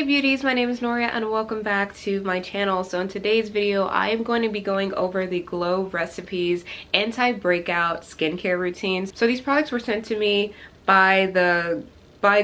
Hey beauties, my name is Noria and welcome back to my channel. So in today's video, I am going to be going over the Glow Recipes Anti-Breakout skincare routines. So these products were sent to me by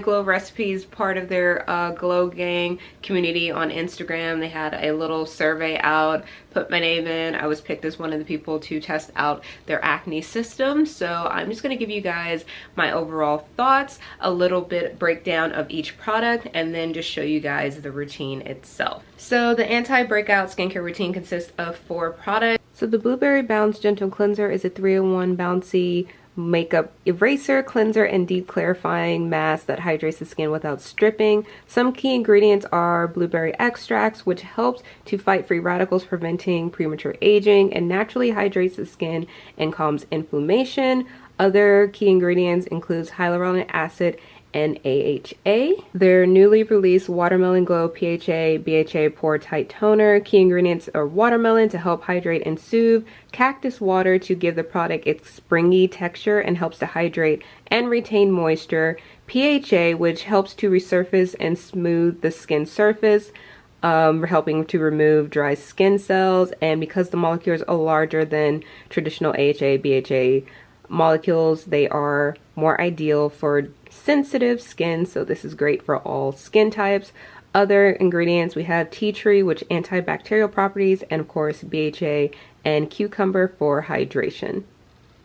Glow Recipes, part of their Glow Gang community on Instagram. They had a little survey out, put my name in. I was picked as one of the people to test out their acne system. So I'm just gonna give you guys my overall thoughts, a little bit breakdown of each product, and then just show you guys the routine itself. So the Anti-Breakout skincare routine consists of 4 products. So the Blueberry Bounce Gentle Cleanser is a 3-in-1 bouncy makeup eraser, cleanser, and deep clarifying mask that hydrates the skin without stripping. Some key ingredients are blueberry extracts, which helps to fight free radicals, preventing premature aging, and naturally hydrates the skin and calms inflammation. Other key ingredients includes hyaluronic acid and AHA. Their newly released Watermelon Glow PHA BHA Pore Tight Toner. Key ingredients are watermelon to help hydrate and soothe, cactus water to give the product its springy texture and helps to hydrate and retain moisture, PHA, which helps to resurface and smooth the skin surface, helping to remove dry skin cells. And because the molecules are larger than traditional AHA BHA molecules, they are more ideal for sensitive skin, so this is great for all skin types. Other ingredients, we have tea tree, which antibacterial properties, and of course BHA and cucumber for hydration.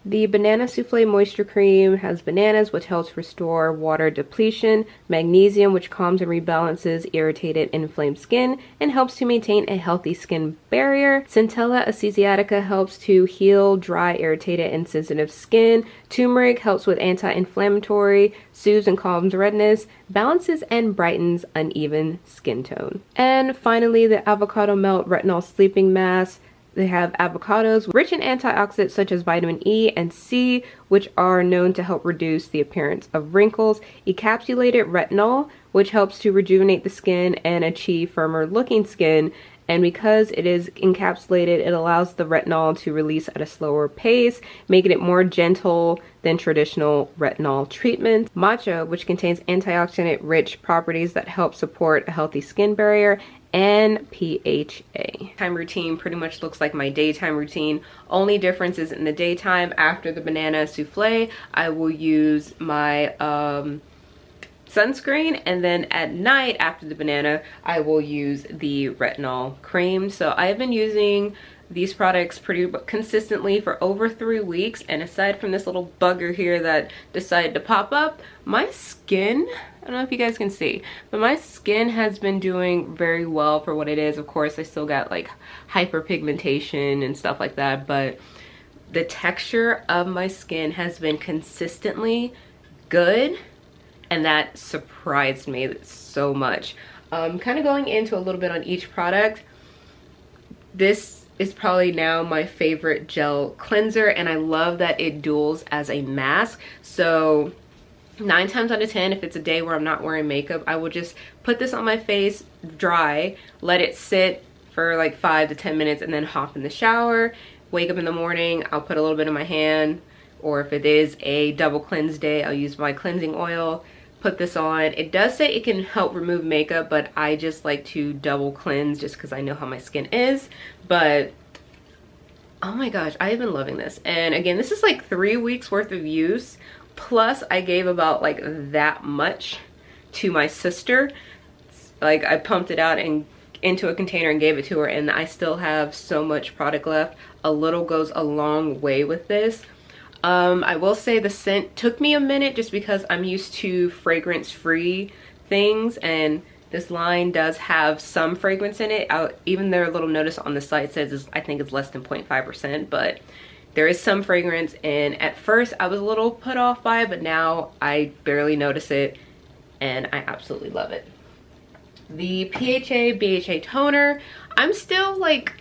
The Banana Souffle Moisture Cream has bananas, which helps restore water depletion, magnesium, which calms and rebalances irritated and inflamed skin, and helps to maintain a healthy skin barrier. Centella Asiatica helps to heal dry, irritated, and sensitive skin. Turmeric helps with anti-inflammatory, soothes and calms redness, balances and brightens uneven skin tone. And finally, the Avocado Melt Retinol Sleeping Mask. They have avocados rich in antioxidants such as vitamin E and C, which are known to help reduce the appearance of wrinkles. Encapsulated retinol, which helps to rejuvenate the skin and achieve firmer looking skin. And because it is encapsulated, it allows the retinol to release at a slower pace, making it more gentle than traditional retinol treatments. Matcha, which contains antioxidant-rich properties that help support a healthy skin barrier, and PHA. Time routine pretty much looks like my daytime routine. Only difference is in the daytime, after the banana souffle, I will use my sunscreen, and then at night after the banana I will use the retinol cream. So I've been using these products pretty consistently for over 3 weeks, and aside from this little bugger here that decided to pop up, my skin, I don't know if you guys can see, but my skin has been doing very well for what it is. Of course, I still got like hyperpigmentation and stuff like that, but the texture of my skin has been consistently good, and that surprised me so much. Kind of going into a little bit on each product. This is probably now my favorite gel cleanser, and I love that it duals as a mask. So 9 times out of 10, if it's a day where I'm not wearing makeup, I will just put this on my face, dry, let it sit for like 5 to 10 minutes, and then hop in the shower. Wake up in the morning, I'll put a little bit in my hand, or if it is a double cleanse day, I'll use my cleansing oil, put this on. It does say it can help remove makeup, but I just like to double cleanse just because I know how my skin is. But oh my gosh, I've been loving this. And again, this is like 3 weeks worth of use, plus I gave about like that much to my sister. Like I pumped it out and into a container and gave it to her, and I still have so much product left. A little goes a long way with this. I will say the scent took me a minute just because I'm used to fragrance-free things, and this line does have some fragrance in it. Even their little notice on the site says I think it's less than 0.5%, but there is some fragrance, and at first I was a little put off by it, but now I barely notice it, and I absolutely love it. The PHA BHA toner, I'm still like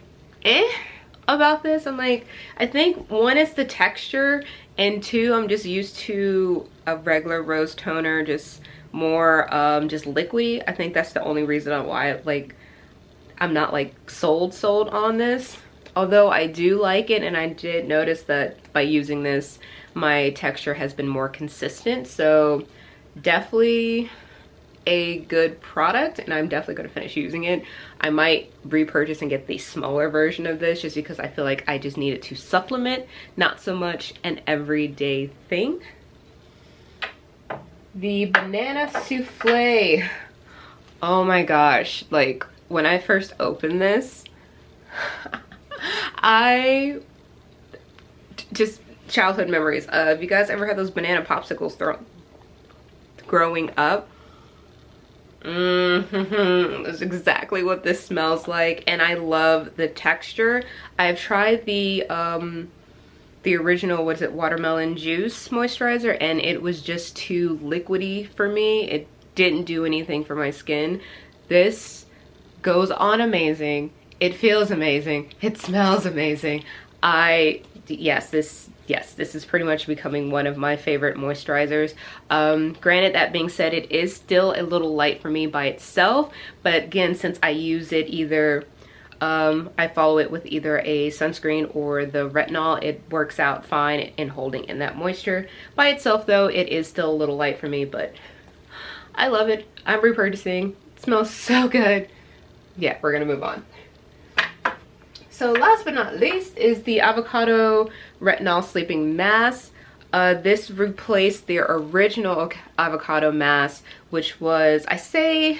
about this. I'm like, I think 1 is the texture, and 2, I'm just used to a regular rose toner, just more just liquidy. I think that's the only reason why I'm not like sold on this, although I do like it, and I did notice that by using this my texture has been more consistent. So definitely a good product, and I'm definitely going to finish using it. I might repurchase and get the smaller version of this just because I feel like I just need it to supplement, not so much an everyday thing. The banana souffle. Oh my gosh, like when I first opened this, I just childhood memories. Have you guys ever had those banana popsicles growing up? That's exactly what this smells like, and I love the texture. I've tried the original, what's it, watermelon juice moisturizer, and it was just too liquidy for me. It didn't do anything for my skin. This goes on amazing. It feels amazing. It smells amazing. Yes, this is pretty much becoming one of my favorite moisturizers. Granted, that being said, it is still a little light for me by itself, but again, since I use it either, I follow it with either a sunscreen or the retinol, it works out fine in holding in that moisture. By itself though, it is still a little light for me, but I love it. I'm repurchasing. It smells so good. Yeah, we're gonna move on. So last but not least is the Avocado Retinol Sleeping Mask. This replaced the original Avocado mask, which was, I say,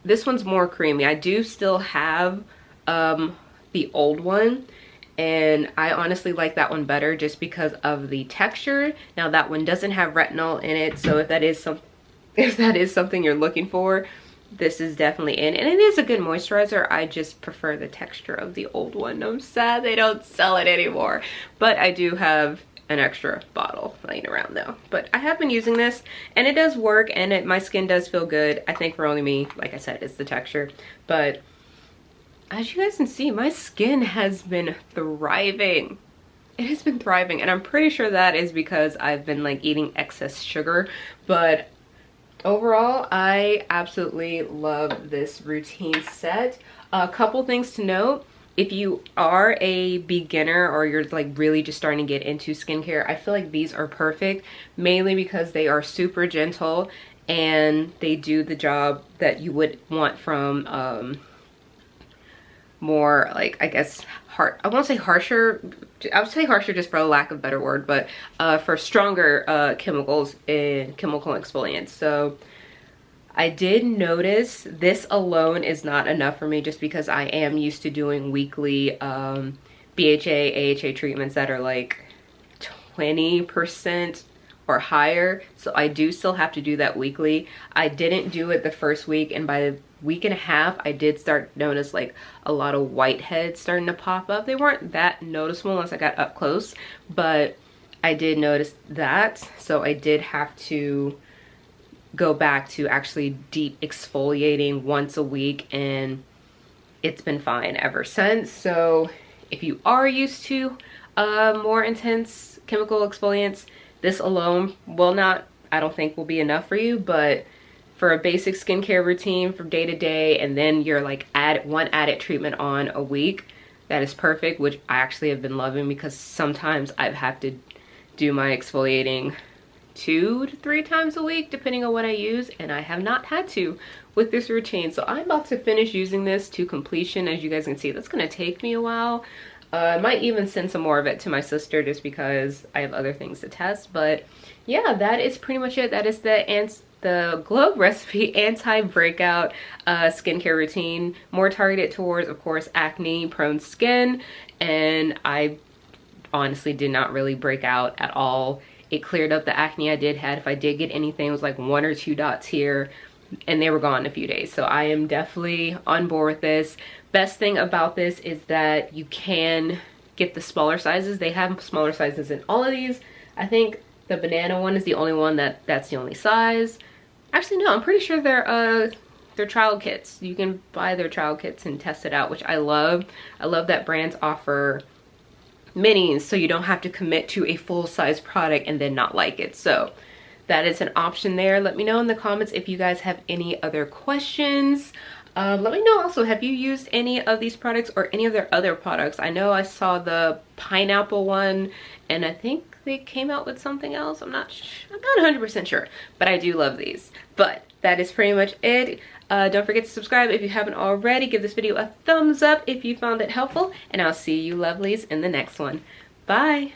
this one's more creamy. I do still have the old one, and I honestly like that one better just because of the texture. Now that one doesn't have retinol in it, so if that is something you're looking for, this is definitely in, and it is a good moisturizer. I just prefer the texture of the old one. I'm sad they don't sell it anymore, but I do have an extra bottle laying around though. But I have been using this, and it does work, and my skin does feel good. I think for only me, like I said, it's the texture. But as you guys can see, my skin has been thriving. It has been thriving, and I'm pretty sure that is because I've been like eating excess sugar. But overall, I absolutely love this routine set. A couple things to note. If you are a beginner or you're like really just starting to get into skincare, I feel like these are perfect, mainly because they are super gentle and they do the job that you would want from more, like, I guess, I won't say harsher, I would say harsher just for a lack of a better word, but for stronger chemicals and chemical exfoliants. So I did notice this alone is not enough for me just because I am used to doing weekly BHA, AHA treatments that are like 20% or higher. So I do still have to do that weekly. I didn't do it the first week, and by the week and a half, I did start to notice like a lot of whiteheads starting to pop up. They weren't that noticeable unless I got up close, but I did notice that. So I did have to go back to actually deep exfoliating once a week, and it's been fine ever since. So if you are used to more intense chemical exfoliants, this alone will not, I don't think, will be enough for you. But for a basic skincare routine from day to day, and then you're like one added treatment on a week, that is perfect, which I actually have been loving, because sometimes I've had to do my exfoliating 2 to 3 times a week depending on what I use, and I have not had to with this routine. So I'm about to finish using this to completion. As you guys can see, that's going to take me a while. I might even send some more of it to my sister just because I have other things to test. But yeah, that is pretty much it. That is the Glow Recipe Anti-Breakout skincare routine, more targeted towards, of course, acne prone skin. And I honestly did not really break out at all. It cleared up the acne I did have. If I did get anything, it was like 1 or 2 dots here, and they were gone in a few days. So I am definitely on board with this. Best thing about this is that you can get the smaller sizes. They have smaller sizes in all of these. I think the banana one is the only one that's the only size. Actually, no, I'm pretty sure they're trial kits. You can buy their trial kits and test it out, which I love. I love that brands offer minis, so you don't have to commit to a full-size product and then not like it. So that is an option there. Let me know in the comments if you guys have any other questions. Let me know also, have you used any of these products or any of their other products? I know I saw the pineapple one, and I think they came out with something else. I'm not 100% sure, but I do love these. But that is pretty much it. Don't forget to subscribe if you haven't already. Give this video a thumbs up if you found it helpful, and I'll see you lovelies in the next one. Bye.